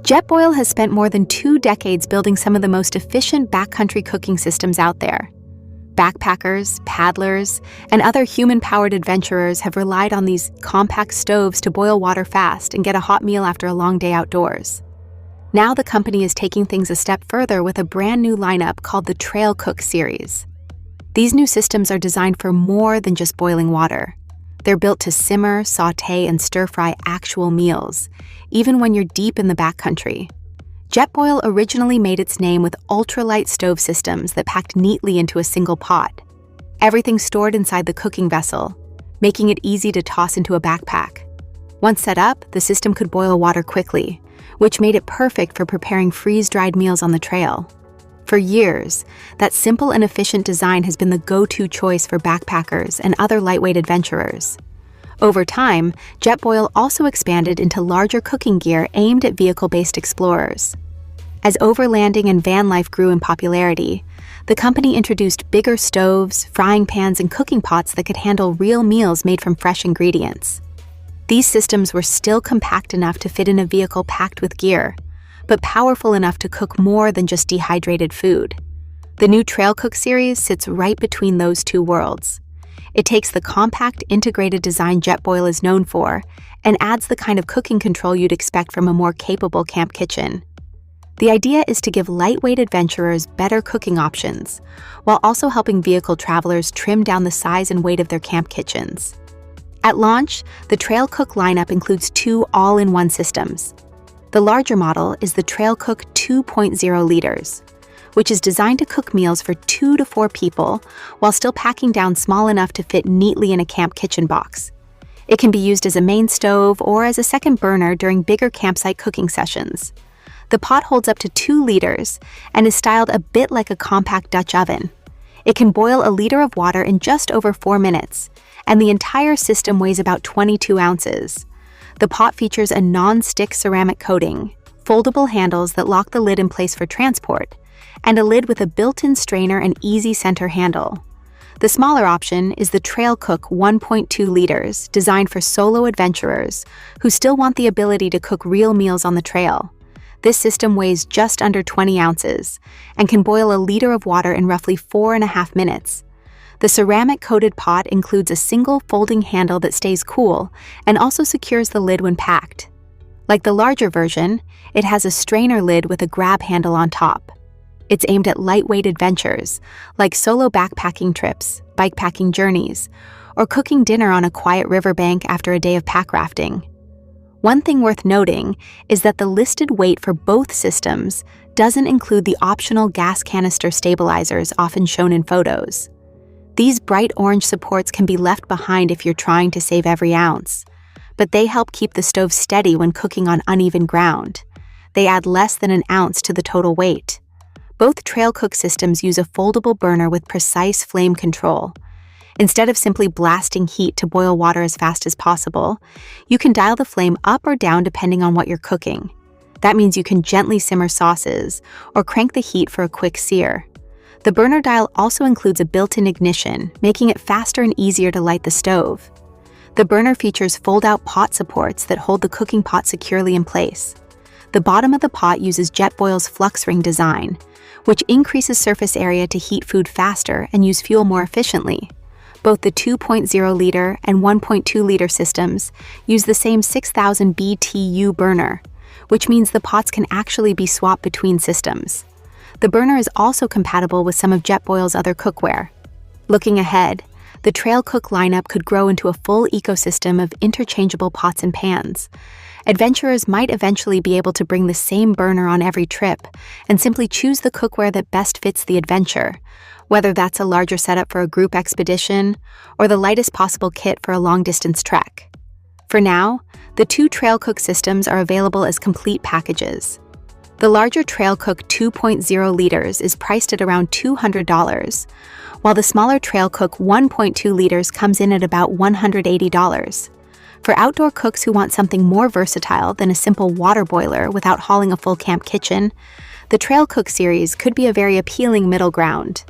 Jetboil has spent more than 2 decades building some of the most efficient backcountry cooking systems out there. Backpackers, paddlers, and other human-powered adventurers have relied on these compact stoves to boil water fast and get a hot meal after a long day outdoors. Now the company is taking things a step further with a brand new lineup called the Trailcook series. These new systems are designed for more than just boiling water. They're built to simmer, sauté, and stir-fry actual meals, even when you're deep in the backcountry. Jetboil originally made its name with ultralight stove systems that packed neatly into a single pot. Everything stored inside the cooking vessel, making it easy to toss into a backpack. Once set up, the system could boil water quickly, which made it perfect for preparing freeze-dried meals on the trail. For years, that simple and efficient design has been the go-to choice for backpackers and other lightweight adventurers. Over time, Jetboil also expanded into larger cooking gear aimed at vehicle-based explorers. As overlanding and van life grew in popularity, the company introduced bigger stoves, frying pans, and cooking pots that could handle real meals made from fresh ingredients. These systems were still compact enough to fit in a vehicle packed with gear, but powerful enough to cook more than just dehydrated food. The new Trailcook series sits right between those two worlds. It takes the compact, integrated design Jetboil is known for and adds the kind of cooking control you'd expect from a more capable camp kitchen. The idea is to give lightweight adventurers better cooking options, while also helping vehicle travelers trim down the size and weight of their camp kitchens. At launch, the Trailcook lineup includes 2 all-in-one systems. The larger model is the Trailcook 2.0 liters, which is designed to cook meals for 2 to 4 people while still packing down small enough to fit neatly in a camp kitchen box. It can be used as a main stove or as a second burner during bigger campsite cooking sessions. The pot holds up to 2 liters and is styled a bit like a compact Dutch oven. It can boil a liter of water in just over 4 minutes, and the entire system weighs about 22 ounces. The pot features a non-stick ceramic coating, foldable handles that lock the lid in place for transport, and a lid with a built-in strainer and easy center handle. The smaller option is the Trailcook 1.2 liters, designed for solo adventurers who still want the ability to cook real meals on the trail. This system weighs just under 20 ounces and can boil a liter of water in roughly 4.5 minutes. The ceramic-coated pot includes a single folding handle that stays cool and also secures the lid when packed. Like the larger version, it has a strainer lid with a grab handle on top. It's aimed at lightweight adventures, like solo backpacking trips, bikepacking journeys, or cooking dinner on a quiet riverbank after a day of pack rafting. One thing worth noting is that the listed weight for both systems doesn't include the optional gas canister stabilizers often shown in photos. These bright orange supports can be left behind if you're trying to save every ounce, but they help keep the stove steady when cooking on uneven ground. They add less than an ounce to the total weight. Both Trailcook systems use a foldable burner with precise flame control. Instead of simply blasting heat to boil water as fast as possible, you can dial the flame up or down depending on what you're cooking. That means you can gently simmer sauces or crank the heat for a quick sear. The burner dial also includes a built-in ignition, making it faster and easier to light the stove. The burner features fold-out pot supports that hold the cooking pot securely in place. The bottom of the pot uses Jetboil's flux ring design, which increases surface area to heat food faster and use fuel more efficiently. Both the 2.0 liter and 1.2 liter systems use the same 6,000 BTU burner, which means the pots can actually be swapped between systems. The burner is also compatible with some of Jetboil's other cookware. Looking ahead, the Trailcook lineup could grow into a full ecosystem of interchangeable pots and pans. Adventurers might eventually be able to bring the same burner on every trip and simply choose the cookware that best fits the adventure, whether that's a larger setup for a group expedition or the lightest possible kit for a long-distance trek. For now, the 2 Trailcook systems are available as complete packages. The larger Trailcook 2.0 liters is priced at around $200, while the smaller Trailcook 1.2 liters comes in at about $180. For outdoor cooks who want something more versatile than a simple water boiler without hauling a full camp kitchen, the Trailcook series could be a very appealing middle ground.